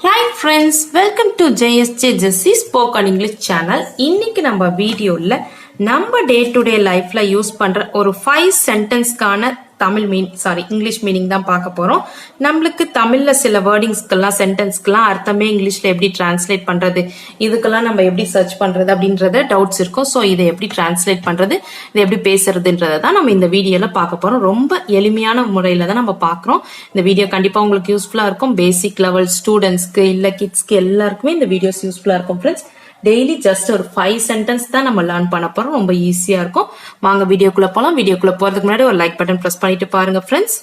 Hi friends, welcome to JSJ Jessie Spoken English channel. இன்னைக்கு நம்ம வீடியோல நம்ம டே டு டே லைஃப்ல யூஸ் பண்ற ஒரு 5 சென்டென்ஸ்க்கான இங்கிலீஷ் மீனிங் தான் பார்க்க போறோம். நம்மளுக்கு தமிழ்ல சில வேர்டிங்ஸ்க்கெல்லாம் சென்டென்ஸ்க்கெல்லாம் அர்த்தமே இங்கிலீஷ்ல எப்படி டிரான்ஸ்லேட் பண்றது, இதுக்கெல்லாம் நம்ம எப்படி சர்ச் பண்றது அப்படின்றத டவுட்ஸ் இருக்கும். ஸோ இதை எப்படி டிரான்ஸ்லேட் பண்றது, இதை எப்படி பேசுறதுன்றதை தான் நம்ம இந்த வீடியோல பார்க்க போறோம். ரொம்ப எளிமையான முறையில தான் நம்ம பார்க்குறோம். இந்த வீடியோ கண்டிப்பா உங்களுக்கு யூஸ்ஃபுல்லா இருக்கும். பேசிக் லெவல் ஸ்டூடெண்ட்ஸ்க்கு இல்ல கிட்ஸ்க்கு எல்லாருக்குமே இந்த வீடியோஸ் யூஸ்ஃபுல்லா இருக்கும் ஃப்ரெண்ட்ஸ். டெய்லி ஜஸ்ட் ஒரு 5 சென்டென்ஸ் தான் நம்ம லேர்ன் பண்ண போறோம். ரொம்ப ஈஸியா இருக்கும். வாங்க வீடியோக்குள்ள போலாம். வீடியோக்குள்ள போறதுக்கு முன்னாடி ஒரு லைக் பட்டன் பிரஸ் பண்ணிட்டு பாருங்க ஃப்ரெண்ட்ஸ்.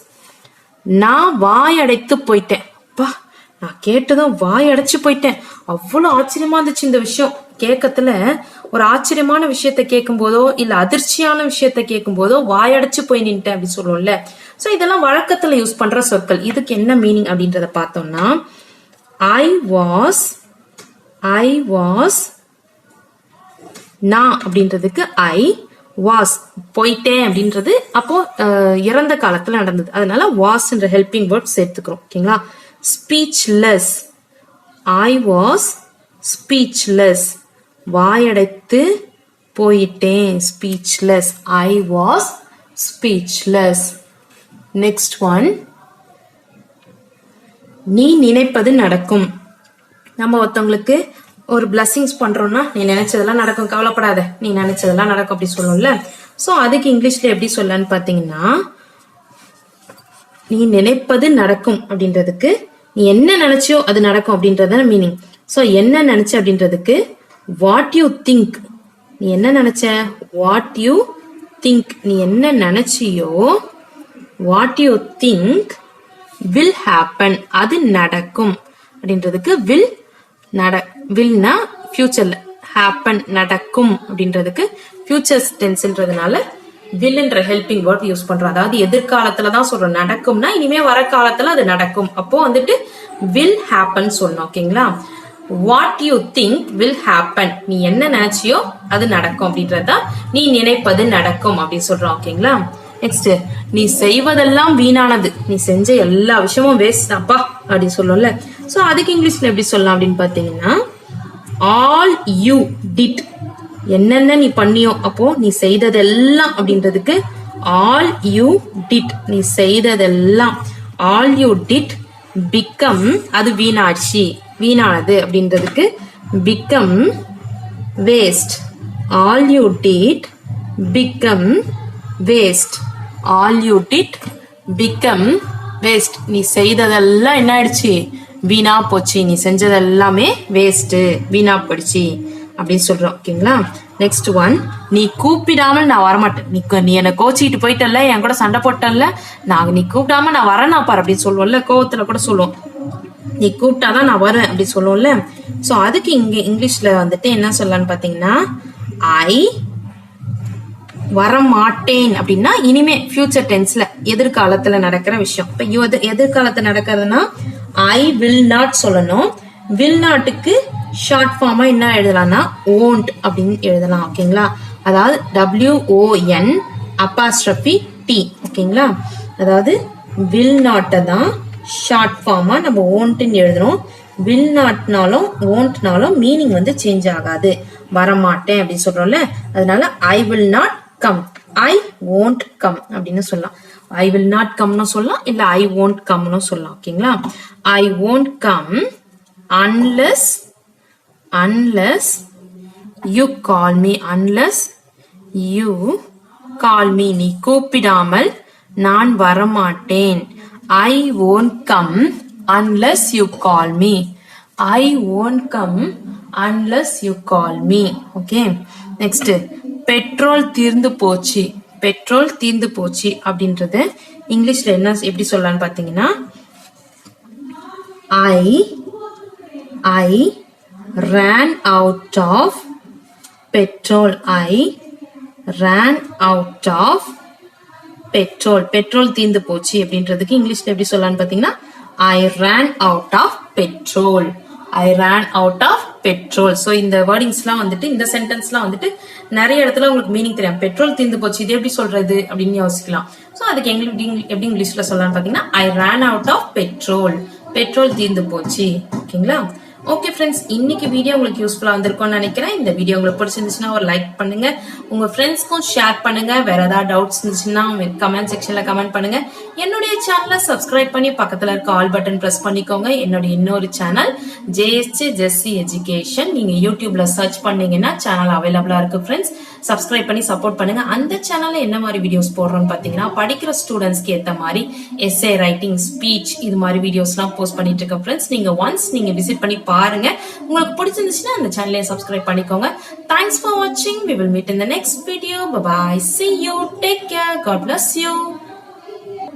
நான் வாயடைத்து போயிட்டேன். அப்பா, நான் கேட்டதும் வாயடைச்சு போயிட்டேன். அவ்வளவு ஆச்சரியமா இருந்துச்சு இந்த விஷயம் கேட்கத்துல. ஒரு ஆச்சரியமான விஷயத்த கேட்கும் போதோ இல்ல அதிர்ச்சியான விஷயத்த கேட்கும் போதோ வாயடைச்சு போய் நின்ட்டேன் அப்படின்னு சொல்லுவோம்ல. சோ இதெல்லாம் வழக்கத்துல யூஸ் பண்ற சொற்கள். இதுக்கு என்ன மீனிங் அப்படின்றத பார்த்தோம்னா, I was நான் அப்படின்றதுக்கு I was போயிட்டேன் அப்படின்றது அப்போ இறந்த காலத்துல நடந்தது. அதனால was என்ற ஹெல்பிங் வேர்ட் சேர்த்துக்கிறோம். ஓகேங்களா? ஸ்பீச்லெஸ், I was ஸ்பீச்லெஸ், வாயடைத்து போயிட்டேன். Speechless, I was speechless. Next one, நீ நினைப்பது நடக்கும். நம்ம ஒருத்தவங்களுக்கு ஒரு பிளஸிங்ஸ் பண்றோம்னா, நீ நினைச்சதெல்லாம் நடக்கும், கவலைப்படாத, நீ நினைச்சதெல்லாம் நடக்கும் அப்படி சொல்லுவோம்ல. சோ அதுக்கு இங்கிலீஷ்ல எப்படி சொல்லலான்னு பாத்தீங்கன்னா, நீ நினைப்பது நடக்கும் அப்படின்றதுக்கு நீ என்ன நினைச்சியோ அது நடக்கும் அப்படின்றத மீனிங். சோ என்ன நினைச்ச அப்படின்றதுக்கு வாட் யூ திங்க். நீ என்ன நினைச்ச, வாட் யூ திங்க். நீ என்ன நினைச்சியோ what you think will happen, அது நடக்கும் அப்படின்றதுக்கு willனா ஃபியூச்சர்ல, happen நடக்கும் அப்படின்றதுக்கு ஃபியூச்சர் டென்ஸ்ன்றதுனால will என்ற ஹெல்பிங் வேர்ட் யூஸ் பண்றோம். அதாவது எதிர்காலத்துல தான் சொல்றோம். நடக்கும்னா இனிமே வர காலத்துல அது நடக்கும். அப்போ வந்துட்டு will happen சொல்லணும். ஓகேங்களா? What you think will happen, நீ என்ன நினைச்சியோ அது நடக்கும் அப்படின்றதா நீ நினைப்பது நடக்கும் அப்படின்னு சொல்றோம். ஓகேங்களா? நெக்ஸ்ட், நீ செய்வதெல்லாம் வீணானது. நீ செஞ்ச எல்லா விஷயமும் வேஸ்ட் தான்ப்பா அப்படின்னு சொல்லும்ல. சோ அதுக்கு இங்கிலீஷ்ல எப்படி சொல்லலாம் அப்படின்னு பாத்தீங்கன்னா, ஆல் யூ டிட். என்னென்ன நீ பண்ணியோ, அப்போ நீ செய்ததெல்லாம் அப்படின்றதுக்கு ஆல் யூ டிட், நீ செய்ததெல்லாம். ஆல் யூ டிட் பிகம், அது வீணாட்சி, வீணானது அப்படின்றதுக்கு become waste. All you did become waste. All you did become waste. நீ செய்ததெல்லாம் என்ன ஆயிடுச்சு, வீணா போச்சு. நீ செஞ்சதெல்லாமே வேஸ்ட், வீணா போயிடுச்சு அப்படின்னு சொல்றோம். ஓகேங்களா? நெக்ஸ்ட் ஒன், நீ கூப்பிடாமல் நான் வரமாட்டேன். நீ என்ன கோச்சிக்கிட்டு போயிட்டல்ல, என் கூட சண்டை போட்டல்ல, நீ கூப்பிடாம நான் வரேன்னா பாரு அப்படின்னு சொல்லுவோம்ல. கோவத்துல கூட சொல்லுவோம், நீ கூப்பிட்டாதான் நான் வருவேன் அப்படின்னு சொல்லுவோம்ல. சோ அதுக்கு இங்க இங்கிலீஷ்ல வந்துட்டு என்ன சொல்லலாம்னு பாத்தீங்கன்னா, ஐ வரமாட்டேன் அப்படின்னா இனிமே ஃபியூச்சர் டென்ஸ்ல எதிர்காலத்துல நடக்கிற விஷயம். இப்ப எதிர்காலத்துல நடக்கிறதுனா ஐ வில் நாட் சொல்லணும். வில் நாட்டுக்கு ஷார்ட் ஃபார்மா என்ன எழுதலாம்னா ஓன்ட் அப்படின்னு எழுதலாம். ஓகேங்களா? அதாவது WON அப்போஸ்ட்ரோபி T. ஓகேங்களா? அதாவது வில் நாட்டை தான் ஷார்ட் ஃபார்மா நம்ம ஓன்ட்னு எழுதணும். வில் நாட்னாலும் ஓன்ட்னாலும் மீனிங் வந்து சேஞ்ச் ஆகாது. வரமாட்டேன் அப்படின்னு சொல்றோம்ல, அதனால I will not come, I won't come அப்படின்னு சொல்லலாம். ஐ வில் நாட் கம்னு சொல்லலாம், இல்ல ஐ won't கம்னு சொல்லலாம். ஓகேங்களா? ஐ won't come unless you call me. unless you call me, நீ கூப்பிடாமல் நான் வரமாட்டேன். I won't come unless you call me. I won't come unless you call me. Okay, next, petrol தீர்ந்து போச்சு. பெட்ரோல் தீர்ந்து போச்சு அப்படின்றது இங்கிலீஷ்ல என்ன எப்படி சொல்லலாம்னு பாத்தீங்கன்னா, I ran out of petrol. I ran out of petrol. Petrol தீர்ந்து போச்சு அப்படின்றதுக்கு இங்கிலீஷ்ல எப்படி சொல்லலாம்னு பாத்தீங்கன்னா, I ran out of petrol. I ran out of petrol. So இந்த வேர்டிங்ஸ்லாம் வந்துட்டு, இந்த சென்டென்ஸ்லாம் வந்துட்டு நிறைய இடத்துல உங்களுக்கு மீனிங் தெரியும். பெட்ரோல் தீர்ந்து போச்சு, இது எப்படி சொல்றது அப்படின்னு யோசிக்கலாம். ஸோ அதுக்கு எப்படி இங்கிலீஷ்ல சொல்லலாம்னு பாத்தீங்கன்னா, I ran out of petrol. Petrol தீர்ந்து போச்சு. ஓகேங்களா? ஓகே ஃப்ரெண்ட்ஸ், இன்னைக்கு வீடியோ உங்களுக்கு யூஸ்ஃபுல்லா வந்திருக்கும்னு நினைக்கிறேன். இந்த வீடியோ உங்களுக்கு பிடிச்சிருந்துச்சுன்னா ஒரு லைக் பண்ணுங்க, உங்க ஃப்ரெண்ட்ஸ்க்கும் ஷேர் பண்ணுங்க. வேற ஏதாவது டவுட்ஸ் இருந்துச்சுன்னா கமெண்ட் செக்ஷன்ல கமெண்ட் பண்ணுங்க. என்னுடைய சேனலை சப்ஸ்கிரைப் பண்ணி பக்கத்துல இருக்க ஆல் பட்டன் பிரஸ் பண்ணிக்கோங்க. என்னுடைய இன்னொரு சேனல் ஜேஎஸ்ஜே ஜெஸ்ஸி எஜுகேஷன், நீங்க யூடியூப்ல சர்ச் பண்ணீங்கன்னா சேனல் அவைலபிளா இருக்கு ஃப்ரெண்ட்ஸ். சப்ஸ்கிரைப் பண்ணி சப்போர்ட் பண்ணுங்க. அந்த சேனல்ல என்ன மாதிரி வீடியோஸ் போடுறோம்னு பாத்தீங்கன்னா, படிக்கிற ஸ்டூடெண்ட்ஸ்க்கு ஏத்த மாதிரி எஸ்ஏ ரைட்டிங், ஸ்பீச், இது மாதிரி வீடியோஸ் எல்லாம் போஸ்ட் பண்ணிட்டு இருக்கேன் ஃப்ரெண்ட்ஸ். நீங்க விசிட் பண்ணி பாருங்க. உங்களுக்கு பிடிச்சிருந்துச்சுன்னா அந்த சேனலை சப்ஸ்கிரைப் பண்ணிக்கோங்க. தேங்க்ஸ் ஃபார் வாட்சிங். We will meet in the next video. Bye bye. See you. Take care. God bless you.